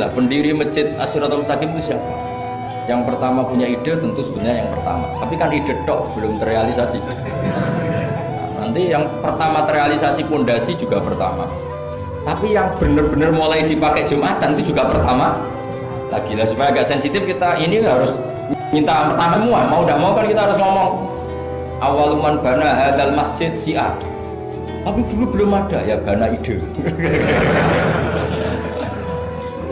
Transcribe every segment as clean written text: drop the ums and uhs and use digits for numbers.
lah, pendiri Masjid As-Siratal Mustaqim itu siapa? Yang pertama punya ide tentu sebenarnya yang pertama. Tapi kan ide tok belum terrealisasi. Nanti yang pertama terrealisasi pondasi juga pertama. Tapi yang benar-benar mulai dipakai Jumatan itu juga pertama. Lagi lah supaya agak sensitif kita ini harus minta pertama semua. Mau tidak mau kan kita harus ngomong awaluman bana hadal masjid si'ah. Tapi dulu belum ada ya bana ide.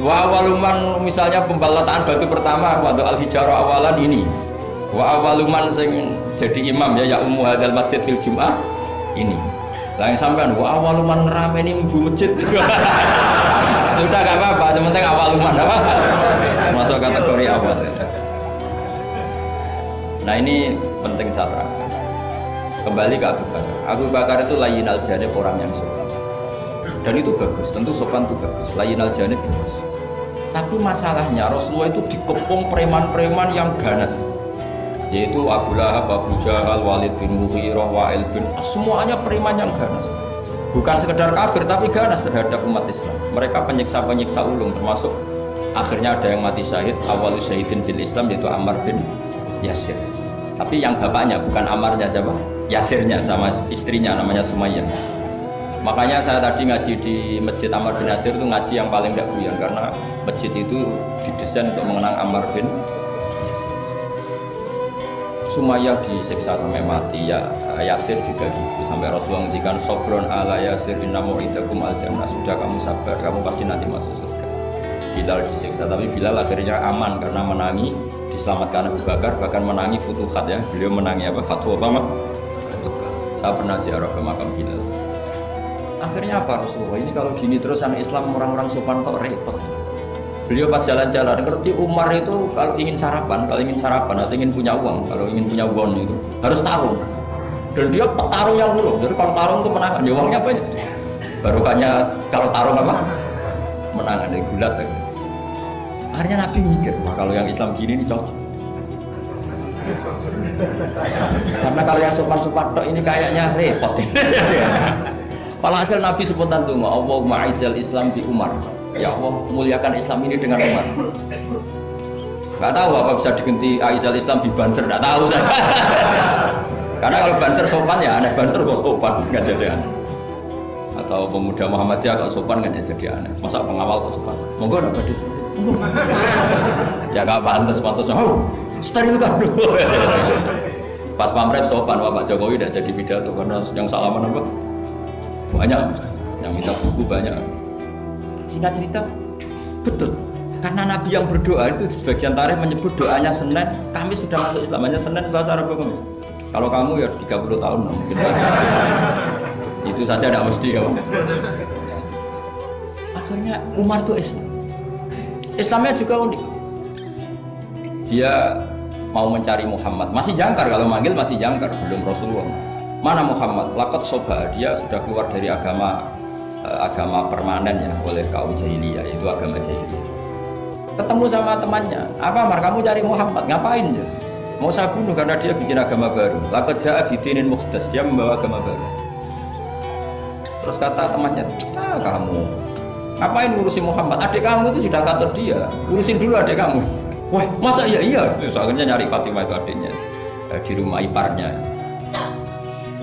Wa awaluman misalnya pembalataan batu pertama waktu al-hijarah awalan ini. Wa awaluman sing jadi imam ya ummu hadal masjid fil jum'ah ini. Lah yang sampean wa awaluman ngerameni mlebu masjid. Sudah enggak apa-apa, yang penting awaluman apa? Masuk kategori awal. Nah, ini penting saya terangkan. Kembali ke Abu Bakar. Abu Bakar itu layyinal janib, orang yang sopan. Dan itu bagus, tentu sopan itu bagus. Layyinal janib bagus. Tapi masalahnya Rasulullah itu dikepung preman-preman yang ganas, yaitu Abu Lahab, Abu Jahal, Walid bin Mughirah, Wa'il bin semuanya preman yang ganas. Bukan sekedar kafir tapi ganas terhadap umat Islam. Mereka penyiksa-penyiksa ulung, termasuk akhirnya ada yang mati syahid, awal syahidin fil Islam, yaitu Ammar bin Yasir. Tapi yang bapaknya bukan Ammarnya, siapa? Yasirnya, sama istrinya namanya Sumayyah. Makanya saya tadi ngaji di Masjid Ammar bin Yasir itu ngaji yang paling tidak buyar, karena masjid itu didesain untuk mengenang Ammar bin Yasir. Sumayyah disiksa sampai mati, ya Yasir juga gitu, sampai Rasulullah ngendikan sobron ala Yasir inna mu'idakum al-jannah, sudah kamu sabar, kamu pasti nanti masuk surga. Bilal disiksa, tapi Bilal akhirnya aman karena menangi, diselamatkan Abu Bakar, bahkan menangi futuhat ya, beliau menangi apa? Fatwa apa? Saya pernah ziarah ke makam Bilal. Akhirnya apa Rasulullah? Ini kalau gini terus anak Islam orang-orang sopan kok repot. Beliau pas jalan-jalan ngerti Umar itu kalau ingin sarapan atau ingin punya uang, kalau ingin punya uang itu harus tarung. Dan dia petarung yang buruk. Jadi kalau tarung itu menangan, ya uangnya banyak. Barokahnya kalau tarung apa? Menangan dari gulat. Akhirnya Nabi mikir, wah kalau yang Islam gini ini cocok. Karena kalau yang sopan-sopan tok ini kayaknya repot. Walhasil Nabi sebutan tunggu, Allahumma a'izzal Islam bi Umar. Ya Allah, muliakan Islam ini dengan Umar. Gak tahu apa bisa diganti a'izzal Islam bi Banser, gak tahu saya. Karena kalau Banser sopan ya aneh, Banser kok sopan, gak jadi aneh. Atau pemuda Muhammadiyah kalau sopan gak jadi aneh. Masa pengawal kok sopan? Monggo ada badai seperti itu. Ya gak pantas-pantasnya. Oh, sterilkan dulu. Pas pamret sopan, Pak Jokowi tidak jadi pidato karena yang salaman apa? Banyak yang minta buku banyak. Singkat cerita betul karena Nabi yang berdoa itu di sebagian tarikh menyebut doanya Senin, Kamis sudah masuk Islam, hanya Senin, Selasa, Rabu, Kamis. Kalau kamu ya 30 tahun mungkin itu saja tidak mesti ya. Akhirnya Umar itu Islam. Islamnya juga unik. Dia mau mencari Muhammad, masih jangkar, kalau manggil masih jangkar, belum Rasulullah. Mana Muhammad? Laqad soba, dia sudah keluar dari agama permanen ya oleh kaum jahiliyah, itu agama jahiliyah. Ketemu sama temannya, apa Mar, kamu cari Muhammad, ngapain ya? Mau saya bunuh karena dia bikin agama baru. Laqad ja'a bidinin mukhtas, dia membawa agama baru. Terus kata temannya, kamu ngapain ngurusin Muhammad? Adik kamu itu sudah kata dia, urusin dulu adik kamu. Wah, masa iya? Terus akhirnya nyari Fatimah itu adiknya di rumah iparnya.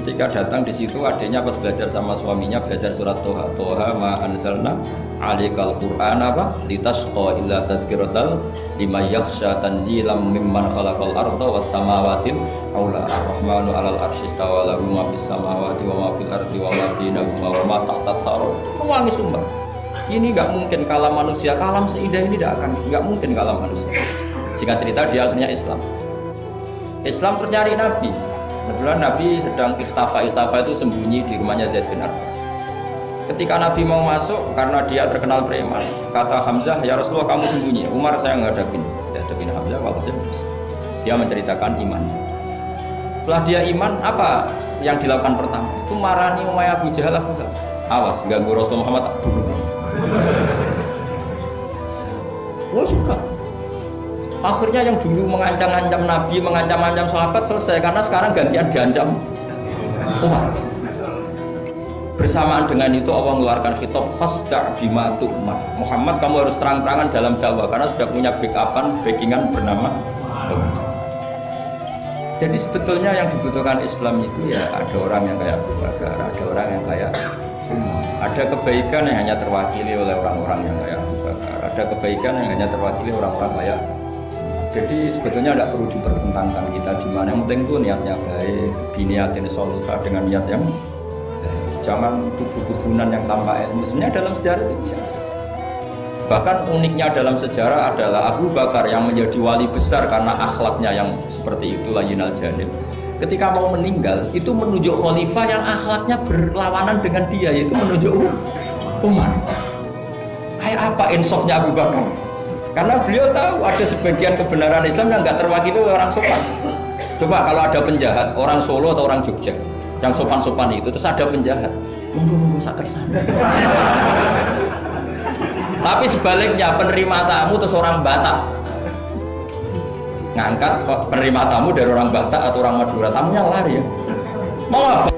Ketika datang di situ adiknya pas belajar sama suaminya belajar surat Toha ma anzalna alikal Qur'an apa litasqa illa tazkiratal liman yakhsha tanzilam mimman khalaqal arda was samawati aula ar-rahmanu 'alal arsy istawa lahu ma fis samawati wa ma fil ardi wa ma bainahuma wa ma tahta tsara. Menangis sumber. Ini enggak mungkin kalam manusia, kalam seindah ini enggak mungkin kalam manusia. Singkat cerita dia akhirnya Islam. Islam tercari Nabi. Kebetulan Nabi sedang istafa itu sembunyi di rumahnya Zaid bin Arqam. Ketika Nabi mau masuk, karena dia terkenal preman, kata Hamzah, ya Rasulullah kamu sembunyi, Umar saya ngadapin Hamzah, walhasil dia menceritakan iman. Setelah dia iman, apa yang dilakukan pertama? Itu marani Umayyah Abu Jahal, awas ganggu Rasulullah Muhammad tak bunuh. Oh sudah. Akhirnya yang dulu mengancam-ancam Nabi, mengancam-ancam sahabat selesai, karena sekarang gantian diancam Umar. Bersamaan dengan itu Allah mengeluarkan khitab fasda' bima tu'mar. Muhammad, kamu harus terang-terangan dalam dakwah karena sudah punya backingan bernama Allah. Jadi sebetulnya yang dibutuhkan Islam itu ya ada orang yang kayak Abu Bakar, ada orang yang kayak Umar. Ada kebaikan yang hanya terwakili oleh orang-orang yang kayak Abu Bakar, ada kebaikan yang hanya terwakili orang-orang kayak. Jadi sebetulnya tidak perlu dipertentangkan kita di mana, yang penting itu niatnya baik, diniatin sholihah dengan niat yang baik. Jangan kubu-kubunan yang tanpa ilmu. Sebenarnya dalam sejarah itu biasa. Bahkan uniknya dalam sejarah adalah Abu Bakar yang menjadi wali besar karena akhlaknya yang seperti itu, layyinal janib. Ketika mau meninggal, itu menunjuk khalifah yang akhlaknya berlawanan dengan dia, yaitu menunjuk Umar. Kayak apa insafnya Abu Bakar? Karena beliau tahu ada sebagian kebenaran Islam yang nggak terwakili oleh orang sopan. Coba kalau ada penjahat, orang Solo atau orang Jogja, yang sopan-sopan itu, terus ada penjahat, monggo sak kersane. Tapi sebaliknya penerima tamu terus orang Batak ngangkat penerima tamu dari orang Batak atau orang Madura, tamunya lari ya. Mau apa?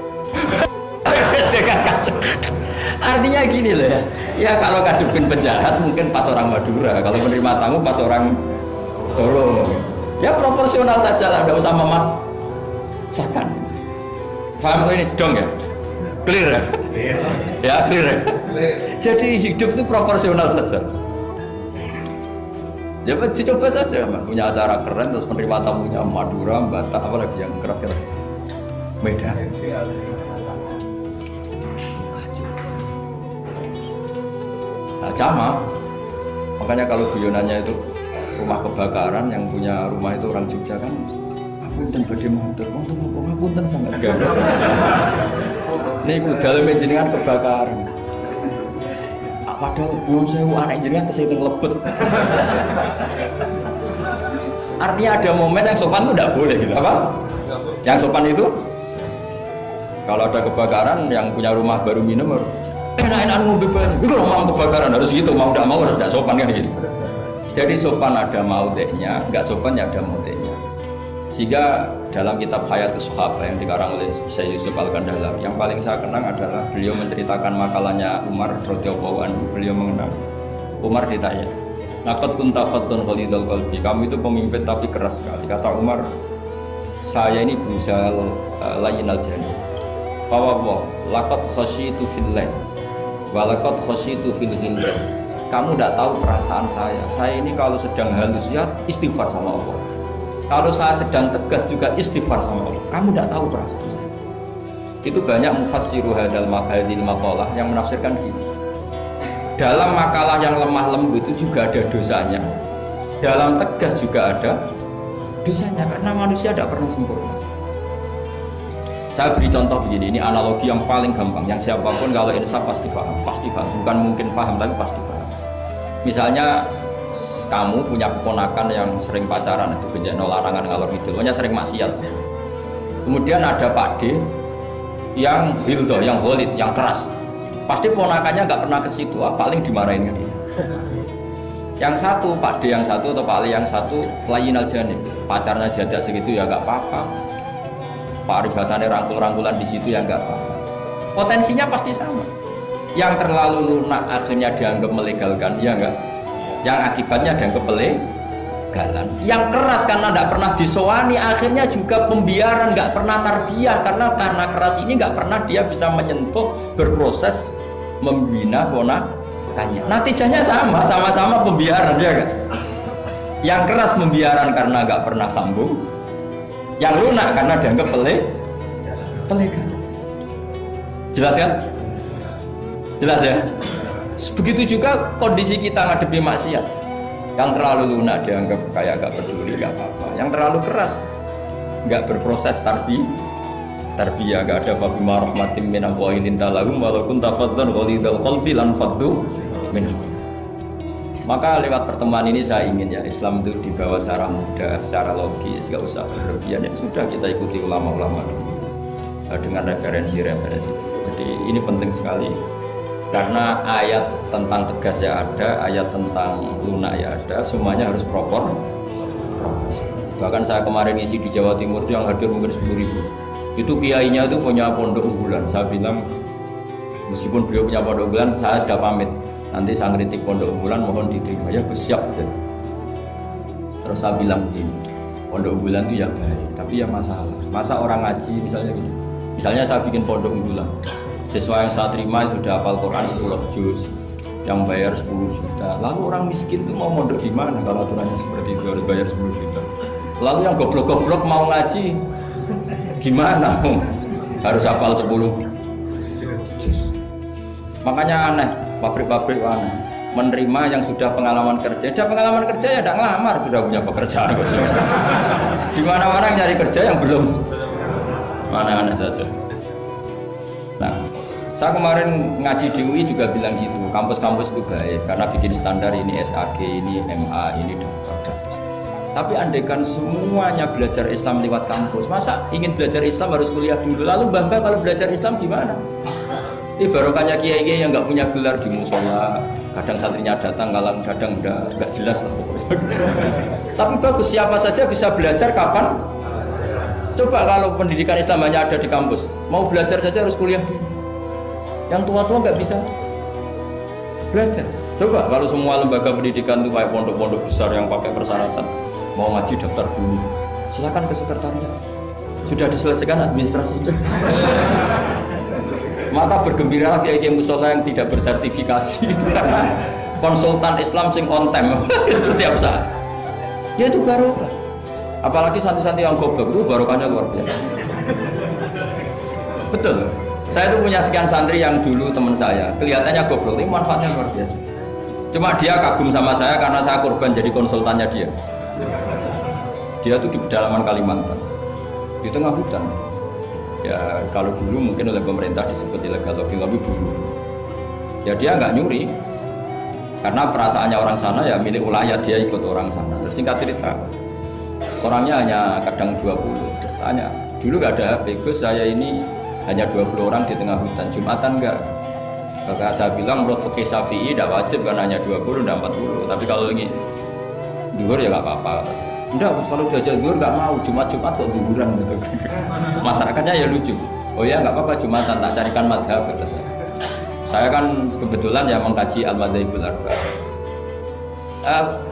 Artinya gini loh ya. Ya kalau ngadepin penjahat mungkin pas orang Madura, kalau penerima tamu pas orang Solo. Ya proporsional saja lah, nggak usah memaksakan. Paham ini dong ya? Clear ya? Ya clear ya? Jadi hidup itu proporsional saja. Ya coba saja, punya acara keren terus penerima tamunya Madura, Batak, apa lagi yang keras-keras, Medan. Nah, sama. Makanya kalau guyonannya itu rumah kebakaran, yang punya rumah itu orang Jogja kan, punten badhe matur, wong punten sangat gawé. Niku daleme jenengan kebakaran. Padahal belum sewu anak jenengan kesini lebet. Artinya ada momen yang sopan itu tidak boleh gitu, apa? Yang sopan itu kalau ada kebakaran yang punya rumah baru minum enak-enakan ngombe bareng. Itu kalau mau kebakaran harus gitu, mau tidak mau harus tidak sopan kan gitu. Jadi sopan ada maudeknya, nggak sopan ya ada maudeknya. Sehingga dalam kitab Hayatus Sahabah yang dikarang oleh Syekh Yusuf Al-Kandahlam, yang paling saya kenang adalah beliau menceritakan makalahnya Umar radhiyallahu anhu. Beliau mengenal Umar, ditanya, "Laqad kunta fattun ghalidhal qalbi." Kamu itu pemimpin tapi keras sekali. Kata Umar, "Saya ini berusaha layyinal janib. Fa wallah, laqad khasyitu fillah wa laqad khasyitu fil ghillah." Kamu tidak tahu perasaan saya. Saya ini kalau sedang halus ya istighfar sama Allah. Kalau saya sedang tegas juga istighfar sama Allah. Kamu tidak tahu perasaan saya. Itu banyak mufassiru hadal maqalah yang menafsirkan gini. Dalam makalah yang lemah lembut itu juga ada dosanya. Dalam tegas juga ada dosanya, karena manusia tidak pernah sempurna. Saya beri contoh begini, ini analogi yang paling gampang, yang siapapun kalau insaf pasti paham, bukan mungkin paham tapi pasti paham. Misalnya kamu punya keponakan yang sering pacaran, itu benjana larangan ngalor ngidul, pokoknya sering maksiat. Kemudian ada Pak D yang hildo, yang ghalid, yang keras. Pasti ponakannya nggak pernah ke situ, paling dimarahin kan itu. Yang satu, Pak D yang satu atau Pak Ali yang satu, layyinal janib, pacarnya jajak segitu ya nggak apa-apa. Pak Arifasane rangkul-rangkulan di situ ya nggak apa-apa. Potensinya pasti sama. Yang terlalu lunak akhirnya dianggap melegalkan, ya enggak? Yang akibatnya dianggap pelegalan. Yang keras karena tidak pernah disowani, akhirnya juga pembiaran, nggak pernah tarbiyah, karena keras ini nggak pernah dia bisa menyentuh, berproses membina ponakannya. Natijahnya sama-sama pembiaran, ya kan? Yang keras pembiaran karena nggak pernah sambung, yang lunak karena dianggap pelegalan. Jelas kan? Jelas ya? Begitu juga kondisi kita ngadepi maksiat. Yang terlalu lunak dianggap kayak gak peduli, gak apa-apa. Yang terlalu keras gak berproses tarbiyah, gak ada fabima rahmatin minallahi linta lahum walau kunta faddan ghalidhal qalbi lan faddu min hawlik. Maka lewat pertemuan ini saya ingin ya Islam itu dibawa secara mudah, secara logis, gak usah berlebihan. Ya sudah, kita ikuti ulama-ulama dulu dengan referensi-referensi. Jadi ini penting sekali. Karena ayat tentang tegas ya ada, ayat tentang lunak ya ada, semuanya harus proporsi. Bahkan saya kemarin isi di Jawa Timur itu yang hadir mungkin 10.000. Itu kiainya itu punya pondok unggulan. Saya bilang Meskipun beliau punya pondok unggulan, saya sudah pamit. Nanti saya kritik pondok unggulan, mohon diterima. Ya, Gus, siap. Terus saya bilang begini, pondok unggulan itu ya baik, tapi ya masalah. Masa orang ngaji misalnya gini. Misalnya saya bikin pondok unggulan, siswa yang saya terima sudah hafal Quran 10 juz, yang bayar 10 juta. Lalu orang miskin itu mau mondok di mana kalau aturannya seperti itu harus bayar 10 juta. Lalu yang goblok-goblok mau ngaji gimana? Harus hafal 10 juz. Makanya aneh, pabrik-pabrik aneh menerima yang sudah pengalaman kerja. Sudah pengalaman kerja ya tidak ngelamar, sudah punya pekerjaan. Di mana-mana nyari kerja yang belum, mana aneh saja. Nah, saya kemarin ngaji di UI juga bilang gitu, kampus-kampus itu baik karena bikin standar ini SAG, ini MA, ini dokter. Tapi andaikan semuanya belajar Islam lewat kampus, masa ingin belajar Islam harus kuliah dulu? Lalu Mbah kalau belajar Islam gimana? Ini barokahnya kiai-kiai yang nggak punya gelar di musola, kadang santrinya datang, kadang nggak jelas lah pokoknya. Tapi bagus, siapa saja bisa belajar kapan? Coba kalau pendidikan Islam hanya ada di kampus, mau belajar saja harus kuliah dulu. Yang tua-tua nggak bisa belajar. Coba kalau semua lembaga pendidikan itu kayak pondok-pondok besar yang pakai persyaratan, mau ngaji daftar dulu, silakan ke sekretariat. Sudah diselesaikan administrasi itu. Maka bergembiralah kiai-kiai musola yang tidak bersertifikasi itu karena konsultan Islam sing on time setiap saat. Ya itu barokah. Apalagi santri-santri yang goblok itu barokahnya luar biasa. Betul. Saya itu punya sekian santri yang dulu teman saya, kelihatannya goblok, ini manfaatnya luar biasa. Cuma dia kagum sama saya karena saya korban jadi konsultannya dia. Dia tuh di pedalaman Kalimantan, di tengah hutan. Ya kalau dulu mungkin oleh pemerintah disebut illegal logging, tapi dulu ya dia nggak nyuri karena perasaannya orang sana ya milik wilayah, dia ikut orang sana. Terus singkat cerita orangnya hanya kadang 20. Terus tanya, dulu nggak ada HP, Gus saya ini hanya 20 orang di tengah hutan, Jumatan enggak? Maka saya bilang menurut fikih Syafi'i tidak wajib karena hanya 20 dan 40, tapi kalau ini duhur ya nggak apa-apa. Enggak, kalau diajak duhur nggak mau, Jumat-Jumat kok duhuran gitu. Masyarakatnya ya lucu. Oh ya nggak apa-apa Jumatan, tak carikan madhab kata saya. Saya kan kebetulan ya mengkaji Al-Madhabul Arba'.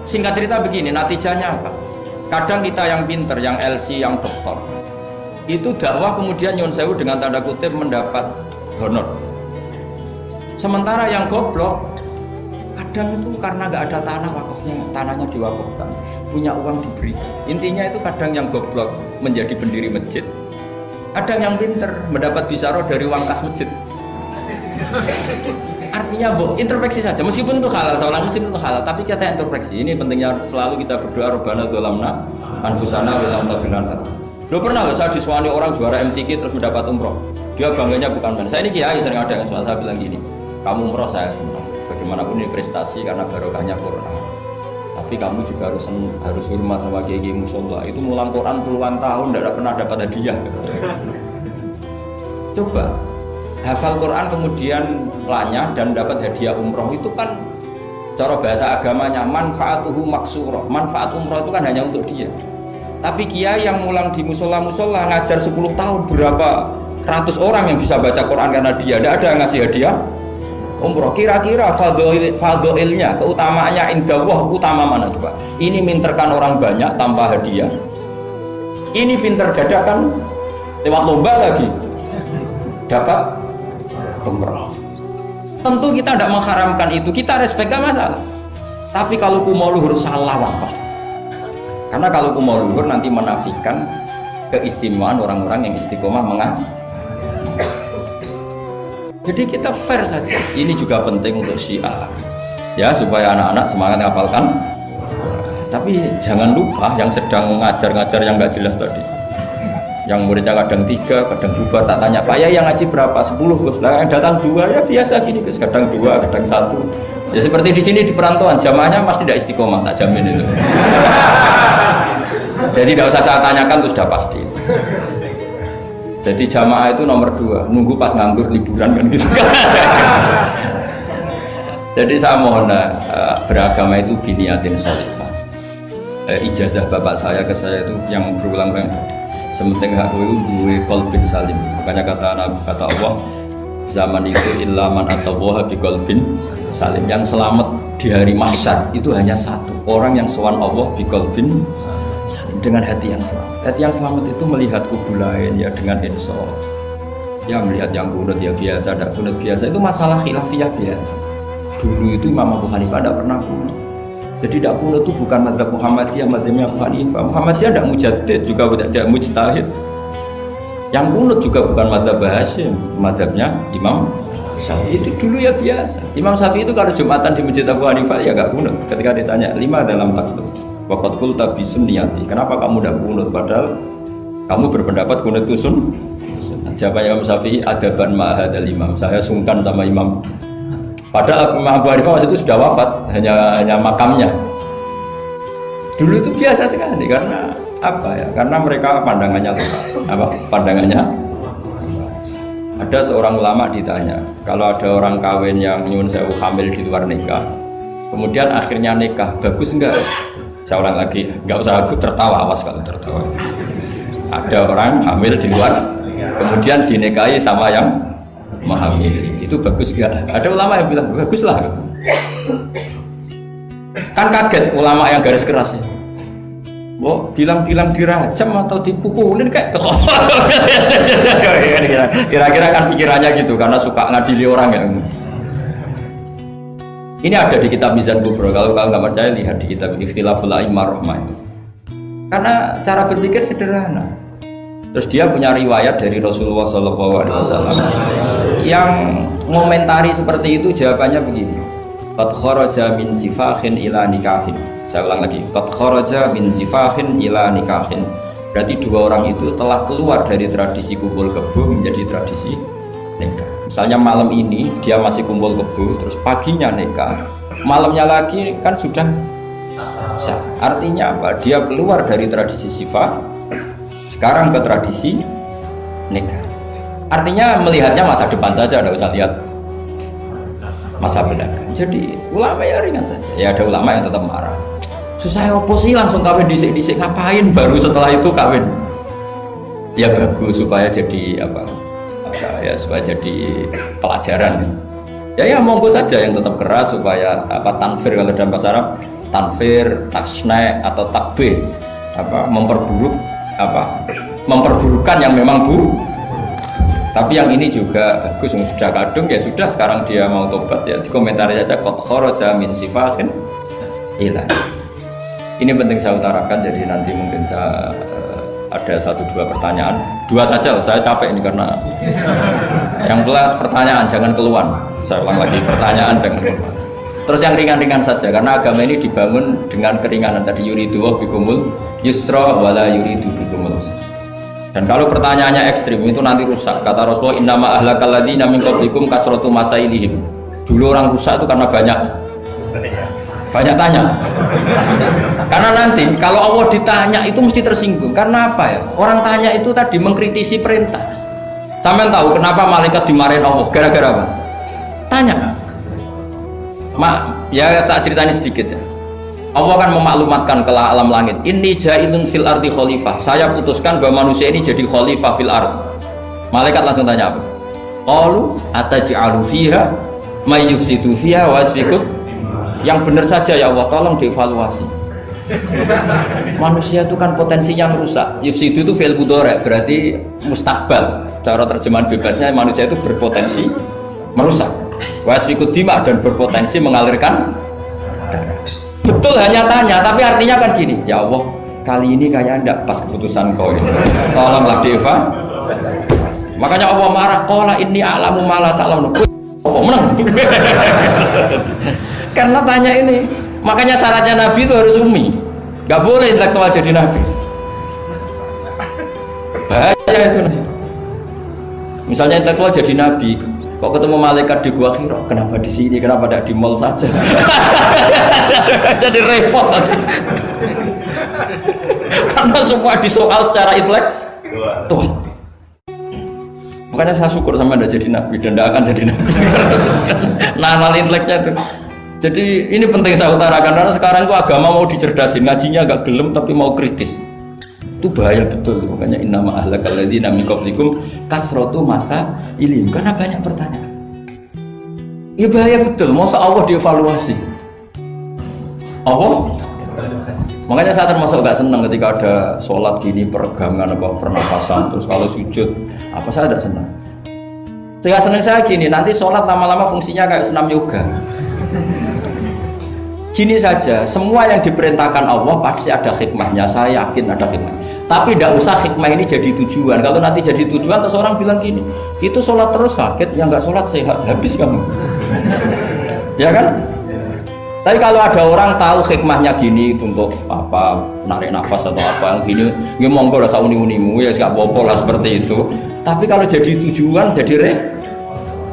Singkat cerita begini, natijahnya apa? Kadang kita yang pinter, yang LC, yang doktor, itu dakwah kemudian nyun sewu dengan tanda kutip mendapat honor. Sementara yang goblok kadang itu karena nggak ada tanah wakafnya, tanahnya diwakafkan, punya uang diberi. Intinya itu kadang yang goblok menjadi pendiri masjid, kadang yang pinter mendapat bisaroh dari uang kas masjid. Artinya introspeksi saja, meskipun itu halal, seorang muslim itu halal, tapi kita introspeksi. Ini pentingnya selalu kita berdoa Rabbana dzalamna anfusana wa lam taghfir lana. Lo pernah saya disuani orang juara MTQ terus mendapat umroh, dia bangganya bukan main. Saya ini kiai sering ada yang saya bilang gini, kamu umroh saya senang, bagaimanapun ini prestasi karena barokahnya Quran. Tapi kamu juga harus hormat sama kiai musola, itu ngulang Quran puluhan tahun tidak pernah dapat hadiah. Coba hafal Quran kemudian lanyah dan dapat hadiah umroh, itu kan cara bahasa agamanya manfaatuhu maksurah. Manfaat umroh itu kan hanya untuk dia. Tapi kiai yang mulang di musola-musola ngajar 10 tahun, berapa ratus orang yang bisa baca Quran karena dia, tidak ada yang ngasih hadiah umroh. Kira-kira fadhoilnya, keutamaannya indallah utama mana coba? Ini minterkan orang banyak tanpa hadiah, ini pinter dadakan lewat lomba lagi dapat umroh. Tentu kita tidak mengharamkan itu, kita respect, gak masalah. Tapi kalau kumo luhur salah wapas. Karena kalau kumo luhur nanti menafikan keistimewaan orang-orang yang istiqomah mengaji. Jadi kita fair saja. Ini juga penting untuk syiar, ya, supaya anak-anak semangat ngapalkan. Tapi jangan lupa yang sedang ngajar-ngajar yang nggak jelas tadi, yang muridnya kadang 3, kadang 2, tak tanya Pak ya yang ngaji berapa? 10 Gus. Nah, yang datang 2 ya biasa gini Gus, kadang 2, kadang 1. Ya seperti di sini di perantauan, jamaahnya pasti tidak istiqomah, tak jamin itu. Jadi tidak usah saya tanyakan, itu sudah pasti. Jadi jamaah itu nomor 2, nunggu pas nganggur liburan kan gitu. Jadi saya mohon beragama itu biniatin sholihah. Ijazah bapak saya ke saya itu yang berulang-ulang tadi. Sementing aku itu duwe qalbin salim. Makanya kata Allah, zaman itu illa man atawaha biqalbin salim. Yang selamat di hari mahsyar itu hanya satu orang yang sowan Allah biqalbin salim, dengan hati yang selamat. Hati yang selamat itu melihat kubu lain ya dengan insaf. Ya melihat yang kunut ya biasa, tidak kunut biasa, itu masalah khilafiyah biasa. Dulu itu Imam Abu Hanifah tidak pernah kunut. Jadi tidak kunut itu bukan mazhab Muhammadiyah, mazhabnya Abu Hanifah. Muhammadiyah tidak mujaddid, juga tidak mujtahid. Yang kunut juga bukan mazhab Hasyim, mazhabnya Imam Syafi'i. Itu dulu ya biasa. Imam Syafi'i itu kalau Jumatan di Masjid Abu Hanifah ya nggak kunut. Ketika ditanya 5 dalam takbir, waqad qulta bi sunniyati, kenapa kamu tidak kunut padahal kamu berpendapat kunut itu jawabannya Imam Syafi'i, adaban ma'ahadal imam, saya sungkan sama imam. Padahal Imam Abu Hanifah waktu itu sudah wafat, hanya makamnya. Dulu itu biasa sekali karena apa ya? Karena mereka pandangannya luas. Apa? Pandangannya. Ada seorang ulama ditanya, kalau ada orang kawin yang nyuwun sewu hamil di luar nikah, kemudian akhirnya nikah, bagus enggak? Saya ulang lagi, enggak usah tertawa, awas kalau tertawa. Ada orang hamil di luar, kemudian dinikahi sama yang menghamili, itu bagus enggak? Ada ulama yang bilang bagus lah. Kan kaget ulama yang garis keras ya. Oh, bilang-bilang dirajam atau dipukulin kayak kira-kira kan pikirannya gitu karena suka ngadili orang ya. Ini ada di kitab Mizan Kubro, kalau kalian nggak percaya lihat di kitab Ikhtilaful A'immah Rahmah itu. Karena cara berpikir sederhana. Terus dia punya riwayat dari Rasulullah SAW yang ngomentari seperti itu, jawabannya begini: qad kharaja min sifahin ila nikahin. Saya ulang lagi, qad kharaja min sifahin ila nikahin. Berarti dua orang itu telah keluar dari tradisi kumpul kebo menjadi tradisi nikah. Misalnya malam ini dia masih kumpul kebo, terus paginya nikah, malamnya lagi kan sudah sah. Artinya apa? Dia keluar dari tradisi sifat, sekarang ke tradisi nikah. Artinya melihatnya masa depan saja, tidak usah lihat masa belakang. Jadi ulama ya ringan saja. Ya ada ulama yang tetap marah. Susah apa sih langsung kawin disik-disik, ngapain baru setelah itu kawin? Ya bagus supaya jadi apa ya, supaya jadi pelajaran. Ya monggo saja yang tetap keras supaya apa tanfir, kalau dalam bahasa Arab tanfir, taksna atau takbir, apa memperburukan yang memang buruk. Tapi yang ini juga bagus, yang sudah kadung ya sudah, sekarang dia mau tobat ya dikomentari saja qad kharaja min sifahin ila. Ini penting saya utarakan, jadi nanti mungkin saya ada 1-2 pertanyaan, 2 saja, saya capek ini karena yang pelas pertanyaan jangan keluar. Saya ulang lagi, pertanyaan jangan keluar. Terus yang ringan-ringan saja, karena agama ini dibangun dengan keringanan. Tadi yuridu wa bikumul yusra wala yuridu bikumul usra. Dan kalau pertanyaannya ekstrim itu nanti rusak. Kata Rasulullah, innama ahlakal ladzina min qablikum kasratu masailihim. Dulu orang rusak itu karena banyak tanya. Karena nanti kalau Allah ditanya itu mesti tersinggung. Karena apa ya? Orang tanya itu tadi mengkritisi perintah. Sampean tahu kenapa malaikat dimarahin Allah? Gara-gara apa? Tanya. Ya tak ceritanya sedikit ya. Allah kan memaklumatkan ke alam langit, inni ja'ilun fil ardi khalifah. Saya putuskan bahwa manusia ini jadi khalifah fil ard. Malaikat langsung tanya apa? Qalu ataj'alu fiha may yufsidu fiha wa yasfiku. Yang benar saja ya Allah, tolong dievaluasi. Manusia itu kan potensinya merusak. Yufsidu itu fi'il mudhari', berarti mustakbal. Cara terjemahan bebasnya manusia itu berpotensi merusak. Wa yasfiku dima, dan berpotensi mengalirkan darah. Betul hanya tanya, tapi artinya kan gini, ya Allah, kali ini kayaknya enggak pas keputusan kau ini. Tolonglah Deva. Makanya Allah marah, qala inni a'lamu ma la ta'lamun. Apa menang? Karena tanya ini. Makanya syaratnya Nabi itu harus ummi. Enggak boleh intelektual jadi Nabi. Bahaya itu. Misalnya intelektual jadi Nabi, kok ketemu malaikat di Gua Hira, kenapa di sini, kenapa tidak di mall saja? Jadi repot nanti. Karena semua disoal secara intelektual. Makanya saya syukur sama Anda jadi Nabi dan tidak akan jadi Nabi. Nah, hal inteleknya itu. Jadi ini penting saya utarakan, karena sekarang itu agama mau dicerdasin, ngajinya agak gelem tapi mau kritis. Itu bahaya betul. Makanya innama ahlakal ladzina min qablikum kasratu masa ilim, karena banyak pertanyaan. Ya bahaya betul. Masa Allah dievaluasi? Allah? Makanya saya termasuk gak senang ketika ada sholat gini peregangan apa pernafasan, terus kalau sujud apa saya tidak senang. Saya senang saya gini, nanti sholat lama-lama fungsinya kayak senam yoga. Gini saja, semua yang diperintahkan Allah pasti ada hikmahnya, saya yakin ada hikmah. Tapi tidak usah hikmah ini jadi tujuan. Kalau nanti jadi tujuan, terus orang bilang gini, itu sholat terus sakit, yang nggak sholat sehat, habis kamu. Ya kan? Tapi kalau ada orang tahu hikmahnya gini untuk apa, narik nafas atau apa yang gini, ya monggo lah sauni-unimu, ya nggak apa-apa lah seperti itu. Tapi kalau jadi tujuan, jadi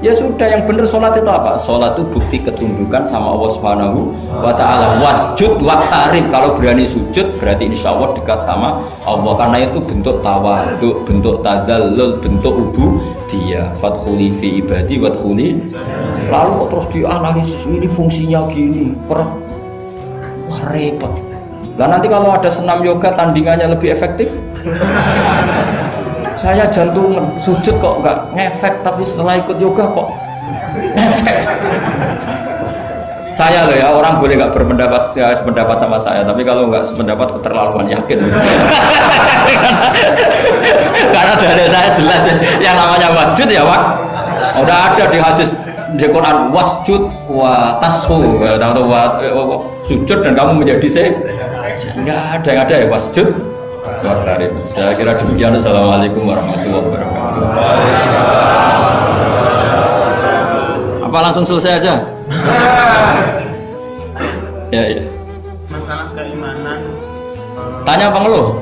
ya sudah, yang benar sholat itu apa? Sholat itu bukti ketundukan sama Allah Subhanahu wa ta'ala. Wasjud waqtarib, kalau berani sujud berarti insya Allah dekat sama Allah, karena itu bentuk tawadhu, bentuk tadzallul, bentuk ubudiyah. Fadkhuli fi ibadi wadkhuli. Lalu terus dianalisis ini fungsinya gini, wah repot. Lah nanti kalau ada senam yoga tandingannya lebih efektif, saya jantungan sujud kok nggak ngefek, tapi setelah ikut yoga kok ngefek. Saya loh ya, orang boleh nggak berpendapat sependapat sama saya, tapi kalau nggak sependapat keterlaluan, yakin. Karena dari saya jelas yang namanya wasjud ya Pak, udah ada di hadis di Quran, wasjud wa tashu, sujud dan kamu menjadi sehat. Nggak ada yang ada ya wasjud. Saya kira demikian. Assalamualaikum warahmatullahi wabarakatuh. Apa langsung selesai aja? Ya. Masalah keimanan. Tanya apa ngeluh?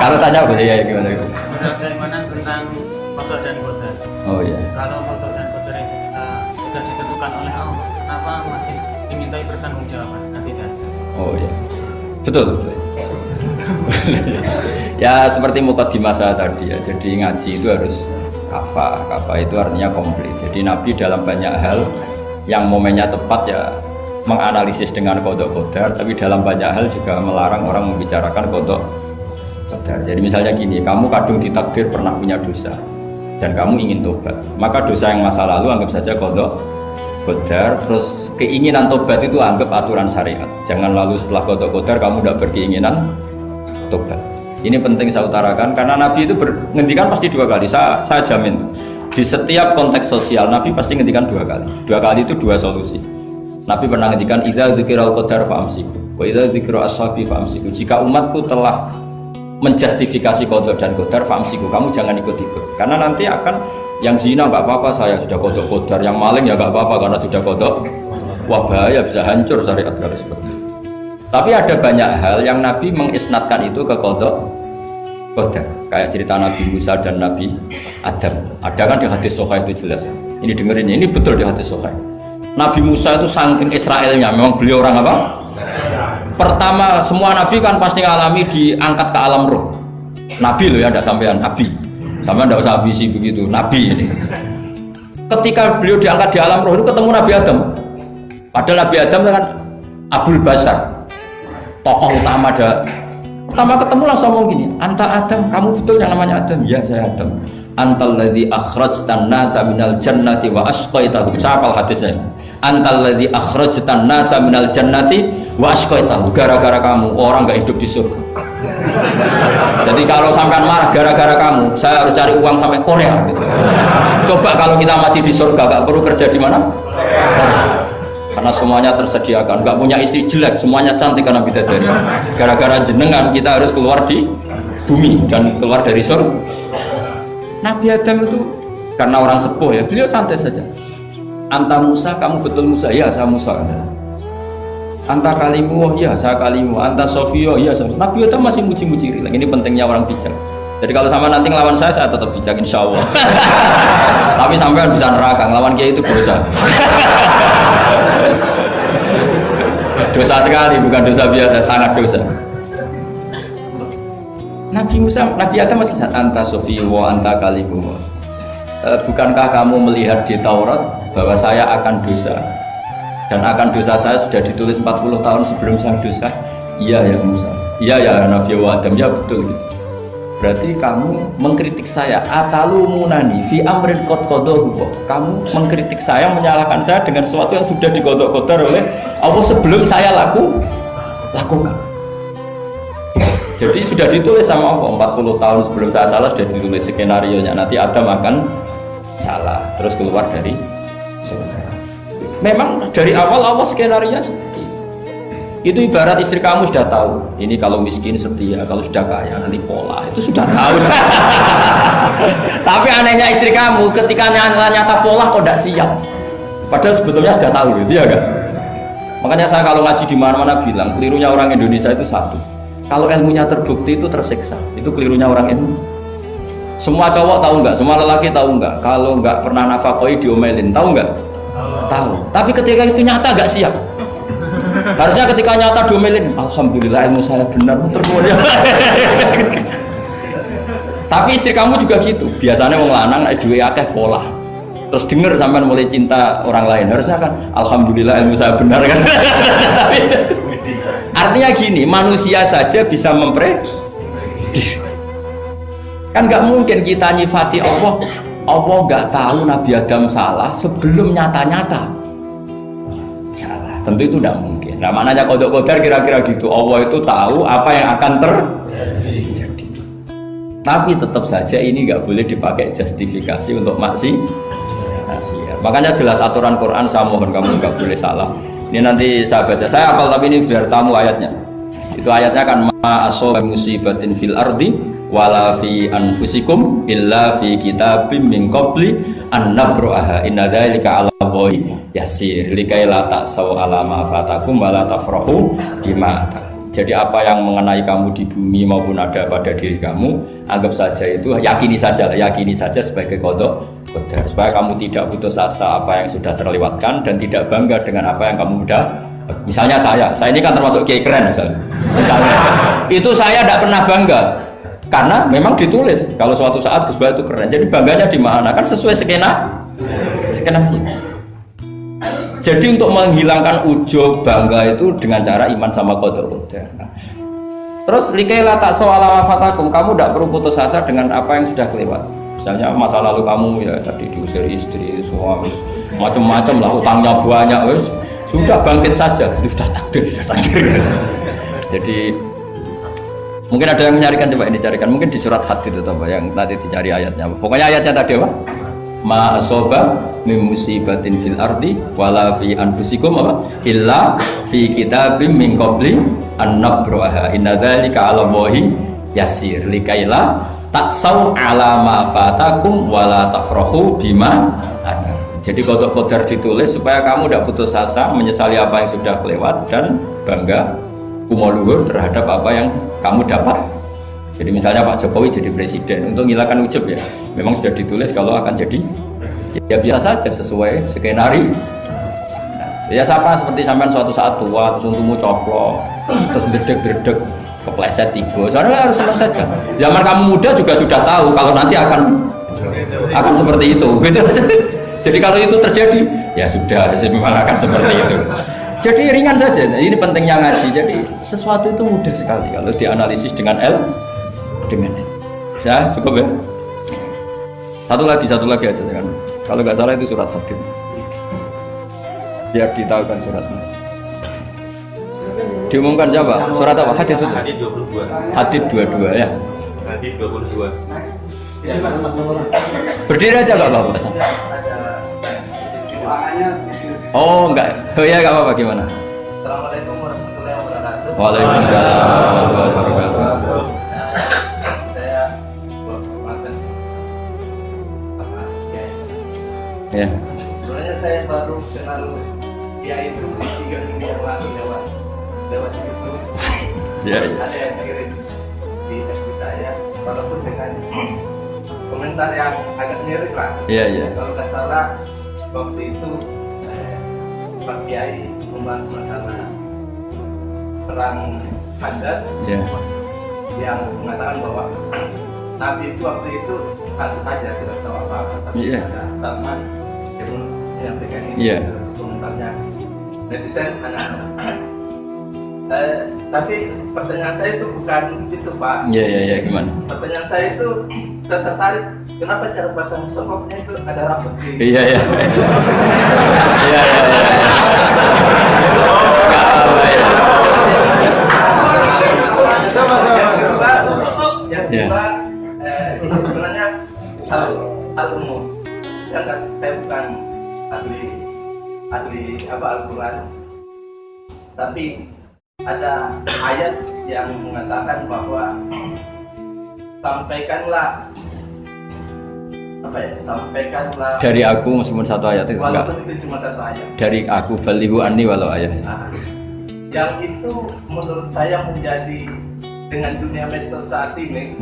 Kalau tanya boleh ya gimana? Masalah keimanan tentang qada dan qadar. Oh iya. Kalau qada dan qadar itu sudah ditentukan oleh Allah, kenapa masih dimintai pertanggungjawaban? Tidak. Oh iya. Betul. Ya seperti mukadimah saya tadi ya, jadi ngaji itu harus kafah itu artinya komplit. Jadi Nabi dalam banyak hal yang momennya tepat ya menganalisis dengan qada qadar, tapi dalam banyak hal juga melarang orang membicarakan qada qadar. Jadi misalnya gini, kamu kadung ditakdir pernah punya dosa dan kamu ingin tobat, maka dosa yang masa lalu anggap saja qada qadar, terus keinginan tobat itu anggap aturan syariat. Jangan lalu setelah qada qadar kamu tidak berkeinginan tobat. Ini penting saya utarakan karena Nabi itu menghentikan pasti dua kali. Saya jamin di setiap konteks sosial Nabi pasti menghentikan dua kali. Dua kali itu dua solusi. Nabi pernah menghentikan idza dzikiral qadar fa'amsiku wa idza dzikra ashabi fa'amsiku. Jika umatku telah menjustifikasi qadar dan qadar fa'amsiku, kamu jangan ikut-ikut. Karena nanti akan yang zina nggak apa-apa, saya sudah qadar, yang maling ya nggak apa-apa karena sudah qadar. Wah bahaya, bisa hancur syariat kalau seperti itu. Tapi ada banyak hal yang Nabi mengisnadkan itu ke qada qadar. Kayak cerita Nabi Musa dan Nabi Adam. Ada kan di hadis Sahih itu jelas. Ini dengerin, ini betul di hadis Sahih. Nabi Musa itu saking Israelnya, memang beliau orang apa? Pertama, semua Nabi kan pasti ngalami diangkat ke alam roh. Nabi loh ya, tidak sampean Nabi. Sama tidak usah ambisi begitu, Nabi ini. Ketika beliau diangkat di alam roh itu ketemu Nabi Adam. Padahal Nabi Adam kan Abul Basar, tokoh utama ada. Pertama ketemu langsung ngomong gini, anta Adam, kamu betul yang namanya Adam? Ya saya Adam. Antal ladzi akhrajtan nasa minal jannati wa asqaitahum. Saya hafal hadisnya. Antal ladzi akhrajtan nasa minal jannati wa asqaitahum. Gara-gara kamu orang nggak hidup di surga. Jadi kalau sampean marah gara-gara kamu, saya harus cari uang sampai Korea. Gitu. Coba kalau kita masih di surga, nggak perlu kerja di mana? Karena semuanya tersediakan, nggak punya istri jelek, semuanya cantik karena bidadari. Gara-gara jenengan kita harus keluar di bumi dan keluar dari surga. Nabi Adam itu karena orang sepuh ya, beliau santai saja. Anta Musa, kamu betul Musa? Ya saya Musa. Anta kalimu? Ya saya kalimu. Anta Sofio? Ya saya. Nabi Adam masih muji-muji. Ini pentingnya orang bijak. Jadi kalau sama nanti ngelawan saya tetap bijak insya Allah. Tapi sampean bisa neraka, ngelawan kiai itu dosa. Dosa sekali, bukan dosa biasa, sangat dosa. Nabi Musa, Nabi Adam masih anta sofi wa anta kalimu. Bukankah kamu melihat di Taurat bahwa saya akan dosa dan akan dosa saya sudah ditulis 40 tahun sebelum saya dosa? Iya ya Musa. Iya ya Nabi wa Adam, ya betul gitu. Berarti kamu mengkritik saya, atalumunani fi amrin qad qadahu. Kamu mengkritik saya, menyalahkan saya dengan sesuatu yang sudah digodok-godok oleh Allah sebelum saya lakukan. Jadi sudah ditulis sama Allah 40 tahun sebelum saya salah, sudah ditulis skenario nya nanti Adam akan salah terus keluar dari surga. Memang dari awal Allah skenario nya seperti itu. Itu ibarat istri kamu sudah tahu ini kalau miskin setia, kalau sudah kaya nanti pola, itu sudah tahu. Tapi anehnya istri kamu ketika nyata pola kok tidak siap, padahal sebetulnya sudah tahu gitu ya kan. Makanya saya kalau ngaji di mana-mana bilang kelirunya orang Indonesia itu satu, kalau ilmunya terbukti itu tersiksa, itu kelirunya orang ilmu. Semua cowok tahu nggak, semua lelaki tahu nggak, kalau nggak pernah nafakoi diomelin, tahu nggak? Tahu. Tapi ketika itu nyata nggak siap. Harusnya ketika nyata diomelin, alhamdulillah ilmu saya benar, termulia. Tapi istri kamu juga gitu. Biasanya wong lanang duwe akeh pola. Terus denger sampean mulai cinta orang lain, harusnya kan alhamdulillah ilmu saya benar kan. Artinya gini, manusia saja bisa memprediksi. Kan nggak mungkin kita nyifati Allah nggak tahu Nabi Adam salah sebelum nyata-nyata salah. Tentu itu tidak mungkin. Nah, maknanya qada qadar kira-kira gitu. Allah itu tahu apa yang akan terjadi. Tapi tetap saja ini nggak boleh dipakai justifikasi untuk maksiat. Makanya jelas aturan Quran, saya mohon kamu nggak boleh salah. Ini nanti saya baca. Saya hafal tapi ini biar tamu ayatnya. Itu ayatnya kan ma asaba musibatin fil ardi wala fi anfusikum illa fi kitabim min qabli an nabraha inna dzalika 'ala Allahi yasir likai la ta'saw 'ala ma fatakum wa la tafrahu bima. Jadi apa yang mengenai kamu di bumi maupun ada pada diri kamu, anggap saja itu, yakini saja sebagai qada qadar, supaya kamu tidak putus asa apa yang sudah terlewatkan dan tidak bangga dengan apa yang kamu udah. Misalnya saya ini kan termasuk kiai keren misalnya itu saya tidak pernah bangga karena memang ditulis kalau suatu saat Gus Bah itu keren, jadi bangganya di mana kan sesuai skenanya. Jadi untuk menghilangkan ujub bangga itu dengan cara iman sama qada qadar. Terus likaila tak soal fatakum, kamu tidak perlu putus asa dengan apa yang sudah kelewat. Misalnya masa lalu kamu ya tadi diusir istri, suami, macam-macam lah, utangnya banyak, wes sudah bangkit saja, itu sudah takdir. Jadi mungkin ada yang menyarikan, coba ini carikan, mungkin di surat Hadid itu apa yang nanti dicari ayatnya. Pokoknya ayatnya tadi apa? Ma asoba min musibatin fil ardi wala fi anfusikum apa? Illa fi kitabim min qabli an nabraha inna dzalika 'ala Allahi yasir likaila taksaw 'ala ma fatakum wala tafrahu bima atar. Jadi qada qadar ditulis supaya kamu tidak putus asa, menyesali apa yang sudah kelewat dan bangga kumoluhur terhadap apa yang kamu dapat. Jadi misalnya Pak Jokowi jadi presiden, untuk menghilangkan ujub ya, memang sudah ditulis kalau akan jadi ya biasa saja sesuai skenario. Ya sama seperti sampean suatu saat tua, terus untukmu coplok, terus dredeg kepleset tiba. Soalnya harus senang saja. Zaman kamu muda juga sudah tahu kalau nanti akan seperti itu. Gitu aja. Jadi kalau itu terjadi, ya sudah, memang akan seperti itu. Jadi ringan saja. Ini pentingnya ngaji. Jadi sesuatu itu mudah sekali kalau dianalisis dengan dengan ya cukup ya. Satu lagi aja kan. Kalau nggak salah itu surat Hadid. Biar ditahukan suratnya. Diumumkan siapa? Surat apa? Hadid itu. Hadid 22. Hadid 22 ya. Hadid 22. Berdiri aja nggak apa-apa. Oh enggak. Oh ya nggak apa-apa, gimana? Assalamualaikum warahmatullahi wabarakatuh. Waalaikumsalam warahmatullahi wabarakatuh. Saya makan apa Ya. sebenarnya saya baru kenal dia itu 3 minggu yang lalu lewat YouTube. Ya. Ada yang kirim di FB saya, walaupun dengan komentar yang agak mirip lah. Iya. Kalau nggak salah waktu itu Pak Kiai membahas masalah perang Handad Iya. yang mengatakan bahwa Nabi itu waktu itu satu aja tidak tahu apa-apa, tapi Iya. ada Salman yang menyampaikan ini. Iya. Terus komentarnya netizen hanya Tapi pertanyaan saya itu bukan itu Pak. Iya, gimana? Pertanyaan saya itu saya tertarik kenapa cara pasang sokoknya itu ada rambut di. Iya. Iya. Yang kedua, ini sebenarnya hal umum. Saya bukan ahli Al-Quran, tapi ada ayat yang mengatakan bahwa sampaikanlah dari aku, meskipun satu ayat itu enggak. Walaupun itu cuma satu ayat. Dari aku balighu anni walau ayat. Yang itu menurut saya menjadi dengan dunia medsos saat ini,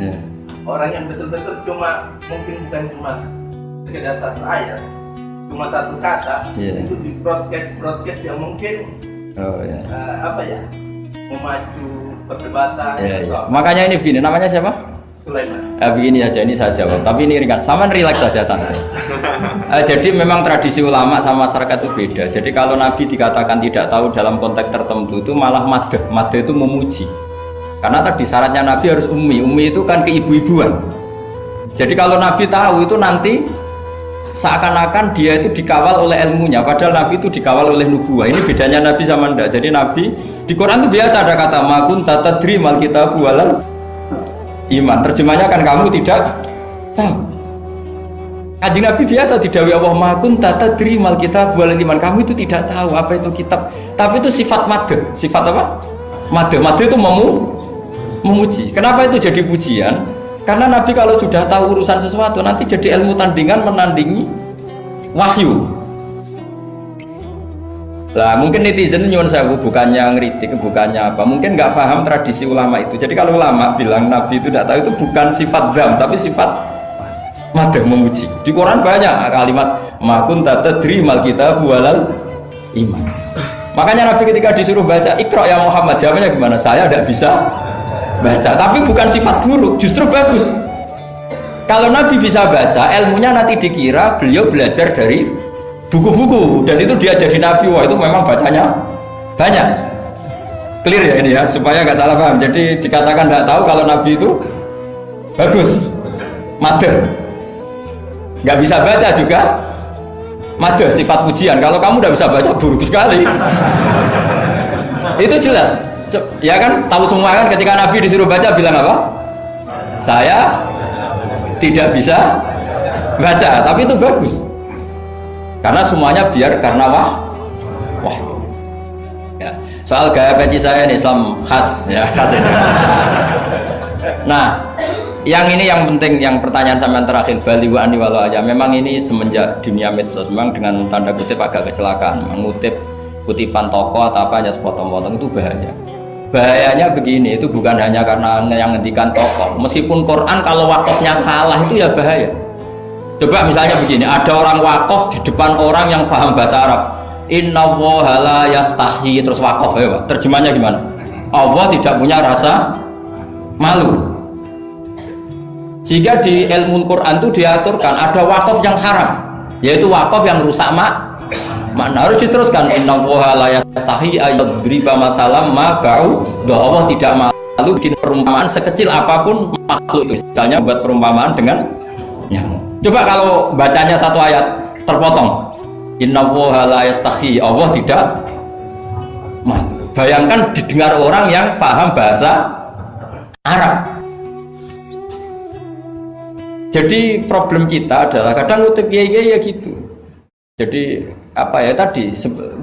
orang yang betul-betul mungkin bukan cuma sekedar satu ayat, cuma satu kata, itu di broadcast yang mungkin memacu perdebatan. Makanya ini begini, namanya siapa? Sulaiman. Begini aja, ini saya jawab. Tapi ini ringan, sama relax saja, santai. Jadi memang tradisi ulama sama masyarakat itu beda. Jadi kalau Nabi dikatakan tidak tahu dalam konteks tertentu itu malah madh itu memuji. Karena tadi syaratnya Nabi harus ummi itu kan keibu-ibuan. Jadi kalau Nabi tahu itu nanti seakan-akan dia itu dikawal oleh ilmunya, padahal Nabi itu dikawal oleh nubuah. Ini bedanya Nabi sama ndak. Jadi Nabi di Quran itu biasa ada kata makun tatadri mal kitabu walal iman. Terjemahnya kan kamu tidak tahu. Kanjeng Nabi biasa didhawuhi Allah makun tatadri mal kitabu walal iman. Kamu itu tidak tahu apa itu kitab. Tapi itu sifat madh. Sifat apa? Madh itu memuji. Kenapa itu jadi pujian? Karena Nabi kalau sudah tahu urusan sesuatu nanti jadi ilmu tandingan menandingi wahyu. Lah mungkin netizen nyuwun sewu, bukannya ngeritik, bukannya apa, mungkin nggak paham tradisi ulama itu. Jadi kalau ulama bilang Nabi itu tidak tahu, itu bukan sifat dzam tapi sifat madh, memuji. Di Quran banyak kalimat makun tatadri mal kitabu walal iman. Makanya Nabi ketika disuruh baca Iqra ya Muhammad, jawabannya gimana? Saya tidak bisa baca, tapi bukan sifat buruk, justru bagus. Kalau Nabi bisa baca, ilmunya nanti dikira beliau belajar dari buku-buku, dan itu dia jadi Nabi. Wah, itu memang bacanya banyak. Clear ya ini ya, supaya nggak salah paham. Jadi dikatakan tidak tahu kalau Nabi itu bagus, madh. Nggak bisa baca juga madh, sifat pujian. Kalau kamu udah bisa baca, buruk sekali. Itu jelas. Ya kan, tahu semua kan, ketika Nabi disuruh baca bilang apa? Saya tidak bisa baca, tapi itu bagus. Karena semuanya biar karena wah. Ya. Soal gaya peci saya ini Islam khas, ya khas ini. Nah, yang ini yang penting, yang pertanyaan sampean terakhir balighu anni walau aja. Memang ini semenjak dunia medsos memang dengan tanda kutip agak kecelakaan, mengutip kutipan tokoh atau apa hanya sepotong-potong itu bahaya. Bahayanya begini, itu bukan hanya karena yang ngendikan tokoh. Meskipun Quran kalau wakafnya salah itu ya bahaya. Coba misalnya begini, ada orang wakaf di depan orang yang paham bahasa Arab. Inna Allaha la yastahi, terus wakaf ya Pak. Terjemahnya gimana? Allah tidak punya rasa malu. Jika di ilmu Quran itu diaturkan ada wakaf yang haram, yaitu wakaf yang rusak makna, harus diteruskan inna Allaha la yastahi ayyadriba mathalam ma ba'u. Allah tidak malu bikin perumpamaan sekecil apapun makhluk itu. Misalnya buat perumpamaan dengan nyamuk. Coba kalau bacanya satu ayat terpotong, inna Allaha la yastahi, Allah tidak malu. Bayangkan didengar orang yang paham bahasa Arab. Jadi problem kita adalah kadang ngutip kiai ya gitu. Jadi apa ya tadi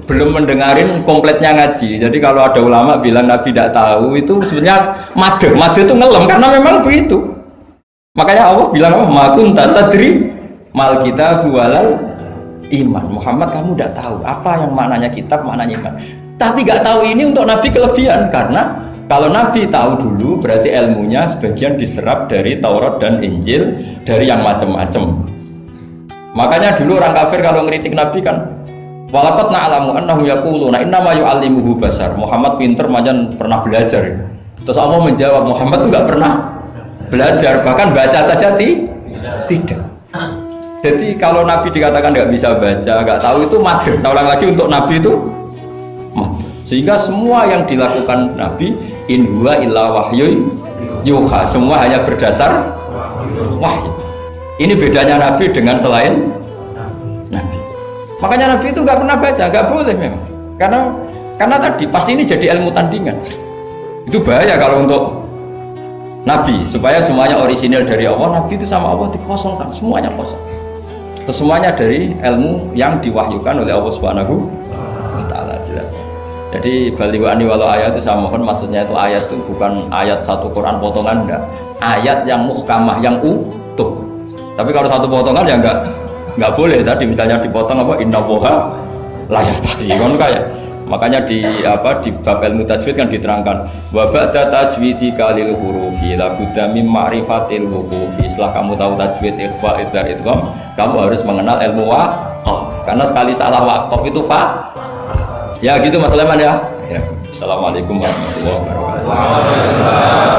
belum mendengarin kompletnya ngaji. Jadi kalau ada ulama bilang Nabi tidak tahu, itu sebenarnya madh itu ngelem karena memang begitu. Makanya Allah bilang apa? Ma kunta tadri mal kitabu walal iman. Muhammad, kamu tidak tahu apa yang maknanya kitab, maknanya iman. Tapi nggak tahu ini untuk Nabi kelebihan, karena kalau Nabi tahu dulu berarti ilmunya sebagian diserap dari Taurat dan Injil, dari yang macam-macam. Makanya dulu orang kafir kalau ngeritik Nabi kan, walaqad na'lamu annahu yaquluna innama yu'allimuhu basar. Muhammad pinter macam pernah belajar. Terus Allah menjawab, Muhammad itu nggak pernah belajar, bahkan baca saja tidak. Jadi kalau Nabi dikatakan nggak bisa baca, nggak tahu, itu madh. Saya ulang lagi, untuk Nabi itu madh. Sehingga semua yang dilakukan Nabi in huwa illa wahyun yuha, semua hanya berdasar wahyu. Ini bedanya Nabi dengan selain Nabi. Makanya Nabi itu nggak pernah baca, nggak boleh memang. Karena tadi pasti ini jadi ilmu tandingan. Itu bahaya kalau untuk Nabi, supaya semuanya orisinil dari Allah. Nabi itu sama Allah dikosongkan, semuanya kosong. Terus semuanya dari ilmu yang diwahyukan oleh Allah Subhanahu wa Ta'ala, jelas. Jadi balighu anni walau ayat itu sama kan, maksudnya itu ayat itu bukan ayat satu Quran potongan, enggak. Ayat yang muhkamah, yang utuh. Tapi kalau satu potongan ya enggak boleh. Tadi misalnya dipotong apa, innallaha la yastahi kan kayak. Makanya di bab ilmu tajwid kan diterangkan wa ba'da tajwidi kalil hurufi la budda mim ma'rifatil wuqufi. Setelah kamu tahu tajwid ikhfa idhar idgham, kamu harus mengenal ilmu waqaf. Karena sekali salah waqaf itu ya gitu Mas Leman ya. Assalamualaikum warahmatullahi wabarakatuh.